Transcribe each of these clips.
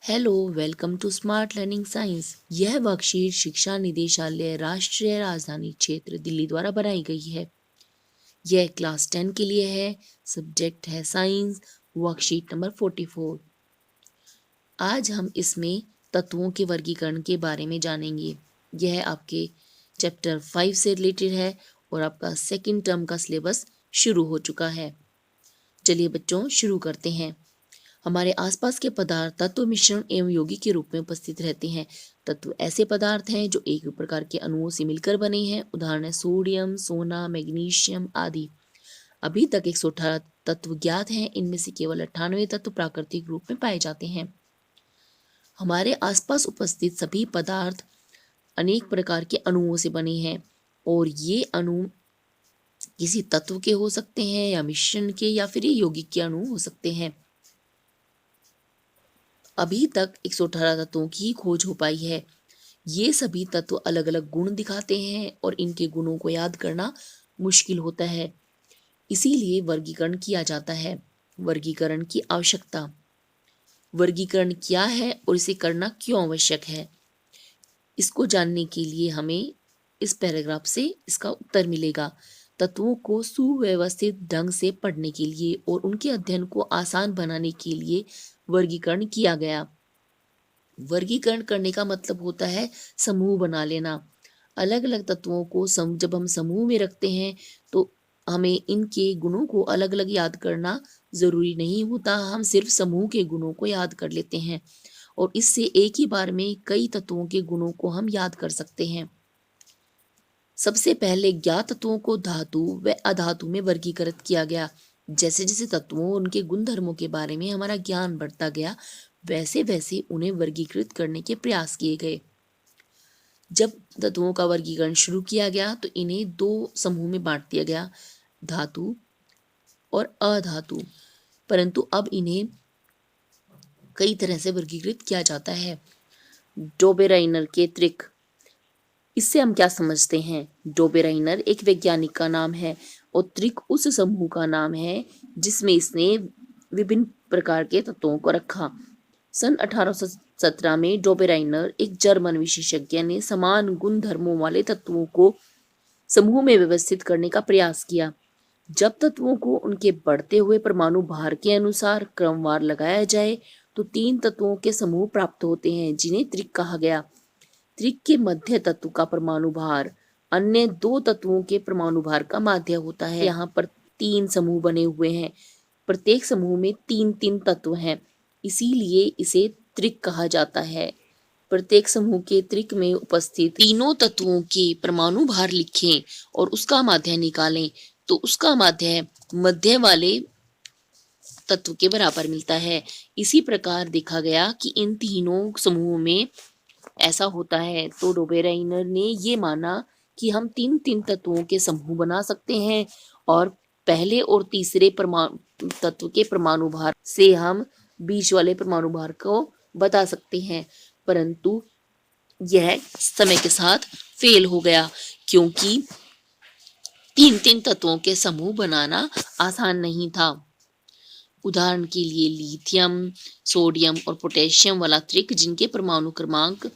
Hello, welcome to smart learning science. यह worksheet शिक्षा निदेशालय राष्ट्रीय राजधानी क्षेत्र दिल्ली द्वारा बनाई गई है। यह क्लास 10 के लिए है। सब्जेक्ट है साइंस। Worksheet number 44। आज हम इसमें तत्वों के वर्गीकरण के बारे में जानेंगे। यह आपके चैप्टर 5 से रिलेटेड है और आपका सेकेंड टर्म का सिलेबस शुरू हो चुका है। चलिए बच्चों, शुरू करते हैं। हमारे आसपास के पदार्थ तत्व मिश्रण एवं यौगिक के रूप में उपस्थित रहते हैं। तत्व ऐसे पदार्थ हैं जो एक प्रकार के अणुओं से मिलकर बने हैं। उदाहरण है सोडियम, सोना, मैग्नीशियम आदि। अभी तक 118 तत्व ज्ञात हैं। इनमें से केवल 98 तत्व प्राकृतिक रूप में पाए जाते हैं। हमारे आसपास उपस्थित सभी पदार्थ अनेक प्रकार के अणुओं से बने हैं और ये अणु किसी तत्व के हो सकते हैं या मिश्रण के या फिर ये यौगिक के अणु हो सकते हैं। अभी तक 118 तत्वों की खोज हो पाई है। ये सभी तत्व अलग अलग गुण दिखाते हैं और इनके गुणों को याद करना मुश्किल होता है। इसीलिए वर्गीकरण किया जाता है। वर्गीकरण की आवश्यकता। वर्गीकरण क्या है और इसे करना क्यों आवश्यक है, इसको जानने के लिए हमें इस पैराग्राफ से इसका उत्तर मिलेगा। तत्वों को सुव्यवस्थित ढंग से पढ़ने के लिए और उनके अध्ययन को आसान बनाने के लिए वर्गीकरण किया गया। वर्गीकरण करने का मतलब होता है समूह बना लेना। अलग अलग तत्वों को जब हम समूह में रखते हैं तो हमें इनके गुणों को अलग अलग याद करना जरूरी नहीं होता। हम सिर्फ समूह के गुणों को याद कर लेते हैं और इससे एक ही बार में कई तत्वों के गुणों को हम याद कर सकते हैं। सबसे पहले ज्ञात तत्वों को धातु व अधातु में वर्गीकृत किया गया। जैसे जैसे तत्वों उनके गुणधर्मों के बारे में हमारा ज्ञान बढ़ता गया, वैसे वैसे उन्हें वर्गीकृत करने के प्रयास किए गए। जब तत्वों का वर्गीकरण शुरू किया गया तो इन्हें दो समूह में बांट दिया गया, धातु और अधातु। परंतु अब इन्हें कई तरह से वर्गीकृत किया जाता है। डोबेराइनर के त्रिक। इससे हम क्या समझते हैं? डोबेराइनर एक वैज्ञानिक का नाम है और त्रिक उस समूह का नाम है जिसमें इसने विभिन्न प्रकार के तत्वों को रखा। सन 1817 में डोबेराइनर एक जर्मन विशेषज्ञ ने समान गुण धर्मों वाले तत्वों को समूह में व्यवस्थित करने का प्रयास किया। जब तत्वों को उनके बढ़ते हुए परमाणु भार के अनुसार क्रमवार लगाया जाए तो 3 तत्वों के समूह प्राप्त होते हैं जिन्हें त्रिक कहा गया। त्रिक के मध्य तत्व का परमाणु भार अन्य 2 तत्वों के परमाणु भार का माध्य होता है। यहाँ पर 3 समूह बने हुए हैं। प्रत्येक समूह में 3-3 तत्व हैं, इसीलिए इसे त्रिक कहा जाता है। प्रत्येक समूह के त्रिक में उपस्थित तीनों तत्वों के परमाणु भार लिखें और उसका माध्य निकालें तो उसका माध्य मध्य वाले तत्व के बराबर मिलता है। इसी प्रकार देखा गया कि इन तीनों समूहों में ऐसा होता है। तो डोबेराइनर ने ये माना कि हम 3-3 तत्वों के समूह बना सकते हैं और पहले और तीसरे परमाणु तत्व के परमाणु भार से हम बीच वाले परमाणु भार को बता सकते हैं। परंतु यह समय के साथ फेल हो गया क्योंकि 3-3 तत्वों के समूह बनाना आसान नहीं था। उदाहरण के लिए लिथियम, सोडियम और पोटेशियम वाला त्रिक जिनके परमाणु क्रमांक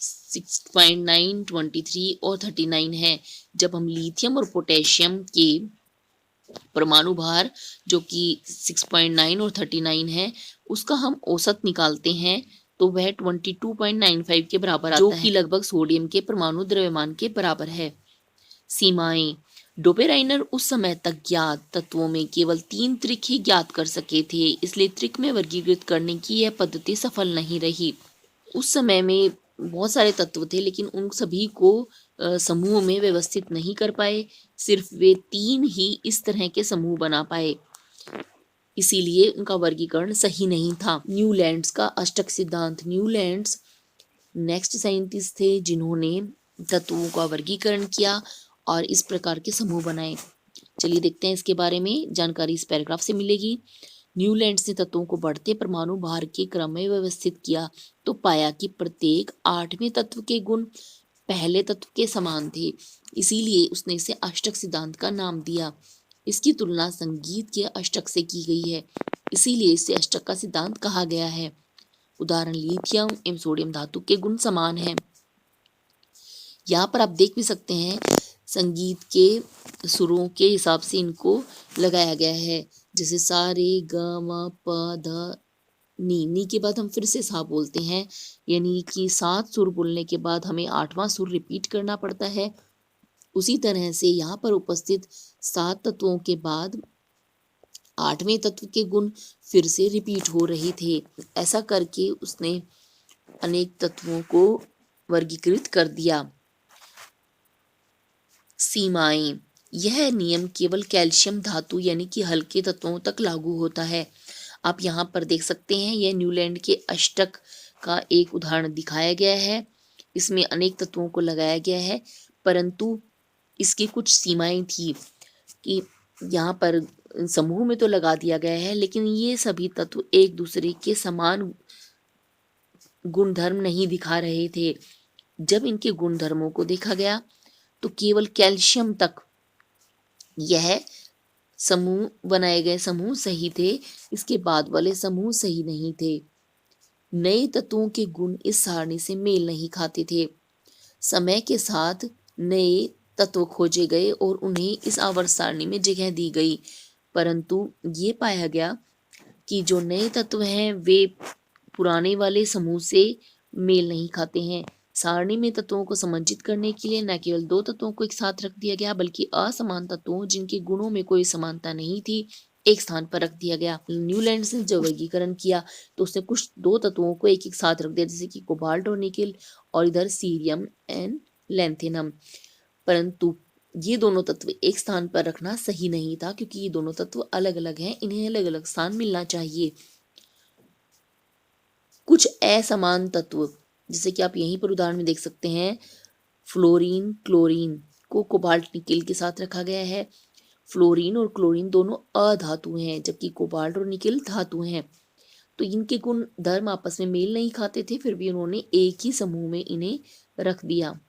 6.9, 23 और 39 है। जब हम लिथियम और पोटेशियम के परमाणु भार जो कि 6.9 और 39 है उसका हम औसत निकालते हैं तो वह 22.95 के बराबर आता है, जो कि लगभग सोडियम के परमाणु द्रव्यमान के बराबर है। सीमाएं। डोबेराइनर उस समय तक ज्ञात तत्वों में केवल 3 त्रिक ही ज्ञात कर सके थे, इसलिए त्रिक में वर्गीकृत करने की यह पद्धति सफल नहीं रही। उस समय में बहुत सारे तत्व थे लेकिन उन सभी को समूह में व्यवस्थित नहीं कर पाए। सिर्फ वे 3 ही इस तरह के समूह बना पाए, इसीलिए उनका वर्गीकरण सही नहीं था। न्यूलैंड्स का अष्टक सिद्धांत। न्यूलैंड्स नेक्स्ट साइंटिस्ट थे जिन्होंने तत्वों का वर्गीकरण किया और इस प्रकार के समूह बनाए। चलिए देखते हैं इसके बारे में। जानकारी इस पैराग्राफ से मिलेगी। न्यूलैंड्स ने तत्वों को बढ़ते परमाणु भार के क्रम में व्यवस्थित किया तो पाया कि प्रत्येक 8वें तत्व के गुण पहले तत्व के समान थे, इसीलिए उसने इसे अष्टक सिद्धांत का नाम दिया। इसकी तुलना संगीत के अष्टक से की गई है, इसीलिए इसे अष्टक का सिद्धांत कहा गया है। उदाहरण लिथियम एवं सोडियम धातु के गुण समान हैं। यहाँ पर आप देख भी सकते हैं संगीत के सुरों के हिसाब से इनको लगाया गया है, जैसे सा रे ग म प ध नी के बाद हम फिर से सा बोलते हैं, यानी कि 7 सुर बोलने के बाद हमें 8वां सुर रिपीट करना पड़ता है। उसी तरह से यहाँ पर उपस्थित 7 तत्वों के बाद 8वें तत्व के गुण फिर से रिपीट हो रहे थे। ऐसा करके उसने अनेक तत्वों को वर्गीकृत कर दिया। सीमाएं, यह नियम केवल कैल्शियम धातु यानी कि हल्के तत्वों तक लागू होता है। आप यहाँ पर देख सकते हैं, यह न्यूलैंड के अष्टक का एक उदाहरण दिखाया गया है। इसमें अनेक तत्वों को लगाया गया है, परंतु इसकी कुछ सीमाएं थी कि यहाँ पर समूह में तो लगा दिया गया है, लेकिन ये सभी तत्व एक दूसरे के समान गुणधर्म नहीं दिखा रहे थे। जब इनके गुणधर्मों को देखा गया तो केवल कैल्शियम तक यह समूह बनाए गए समूह सही थे, इसके बाद वाले समूह सही नहीं थे। नए तत्वों के गुण इस सारणी से मेल नहीं खाते थे। समय के साथ नए तत्व खोजे गए और उन्हें इस आवर्त सारणी में जगह दी गई, परंतु ये पाया गया कि जो नए तत्व हैं वे पुराने वाले समूह से मेल नहीं खाते हैं। सारणी में तत्वों को समंजित करने के लिए न केवल 2 तत्वों को एक साथ रख दिया गया, बल्कि असमान तत्वों जिनके गुणों में कोई समानता नहीं थी एक स्थान पर रख दिया गया। न्यूलैंड ने जब वर्गीकरण किया तो उसने कुछ 2 तत्वों को एक एक साथ रख दिया, जैसे कि कोबाल्ट और निकेल, और इधर सीरियम एंड लैंथेनम। परंतु ये दोनों तत्व एक स्थान पर रखना सही नहीं था, क्योंकि ये दोनों तत्व अलग अलग हैं, इन्हें अलग अलग स्थान मिलना चाहिए। कुछ असमान तत्व, जैसे कि आप यहीं पर उदाहरण में देख सकते हैं, फ्लोरीन क्लोरीन को कोबाल्ट निकेल के साथ रखा गया है। फ्लोरीन और क्लोरीन दोनों अधातु हैं, जबकि कोबाल्ट और निकेल धातु हैं। तो इनके गुण धर्म आपस में मेल नहीं खाते थे, फिर भी उन्होंने एक ही समूह में इन्हें रख दिया।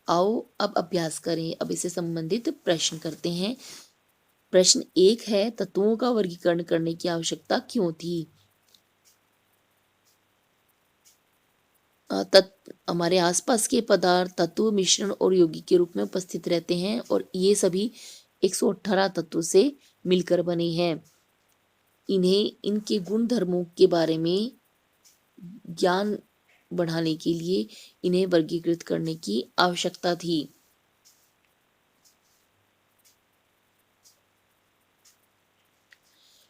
आओ अब अभ्यास करें। अब इससे संबंधित प्रश्न करते हैं। प्रश्न 1 है, तत्वों का वर्गीकरण करने की आवश्यकता क्यों थी? हमारे आसपास के पदार्थ तत्व मिश्रण और यौगिक के रूप में उपस्थित रहते हैं, और ये सभी 118 तत्वों से मिलकर बने हैं। इन्हें इनके गुण धर्मों के बारे में ज्ञान बढ़ाने के लिए इन्हें वर्गीकृत करने की आवश्यकता थी।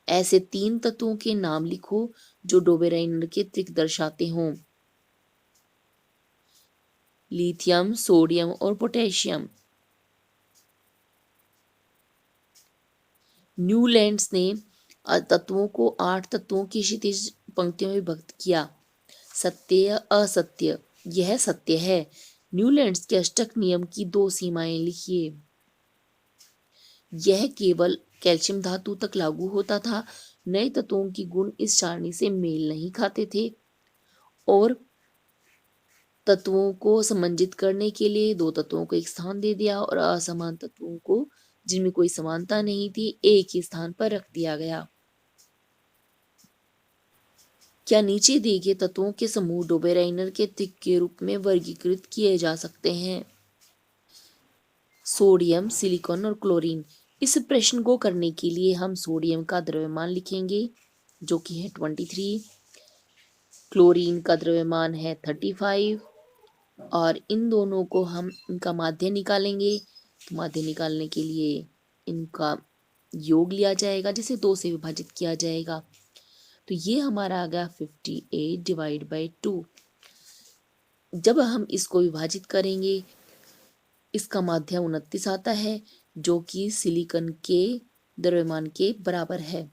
ऐसे 3 तत्वों के नाम लिखो जो डोबेराइनर के त्रिक दर्शाते हों। लिथियम, सोडियम और पोटेशियम। न्यूलैंड्स ने तत्वों को 8 तत्वों की क्षैतिज पंक्तियों में विभक्त किया। सत्य असत्य, यह सत्य है। न्यूलैंड्स के अष्टक नियम की 2 सीमाएं लिखिए। यह केवल कैल्शियम धातु तक लागू होता था। नए तत्वों की गुण इस सारणी से मेल नहीं खाते थे, और तत्वों को समंजित करने के लिए 2 तत्वों को एक स्थान दे दिया, और असमान तत्वों को जिनमें कोई समानता नहीं थी एक ही स्थान पर रख दिया गया। क्या नीचे दिए गए तत्वों के समूह डोबेराइनर के त्रिक के रूप में वर्गीकृत किए जा सकते हैं? सोडियम, सिलिकॉन और क्लोरीन। इस प्रश्न को करने के लिए हम सोडियम का द्रव्यमान लिखेंगे, जो कि है 23। क्लोरीन का द्रव्यमान है 35, और इन दोनों को हम इनका माध्य निकालेंगे। तो माध्य निकालने के लिए इनका योग लिया जाएगा, जिसे 2 से विभाजित किया जाएगा। तो ये हमारा आ गया 58 डिवाइड बाई 2। जब हम इसको विभाजित करेंगे, इसका माध्य 29 आता है, जो कि सिलिकॉन के द्रव्यमान के बराबर है।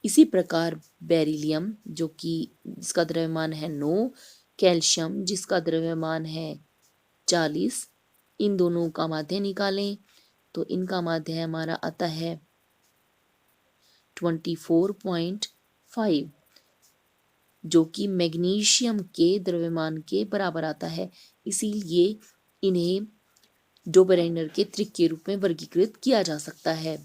इसी प्रकार बेरिलियम, जो कि जिसका द्रव्यमान है 9, कैल्शियम जिसका द्रव्यमान है 40, इन दोनों का माध्य निकालें तो इनका माध्य हमारा आता है 24.5, जो कि मैग्नीशियम के द्रव्यमान के बराबर आता है। इसीलिए इन्हें डोबेराइनर के त्रिक के रूप में वर्गीकृत किया जा सकता है।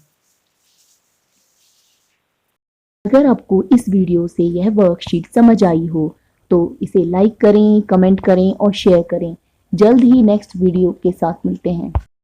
अगर आपको इस वीडियो से यह वर्कशीट समझ आई हो तो इसे लाइक करें, कमेंट करें और शेयर करें। जल्द ही नेक्स्ट वीडियो के साथ मिलते हैं।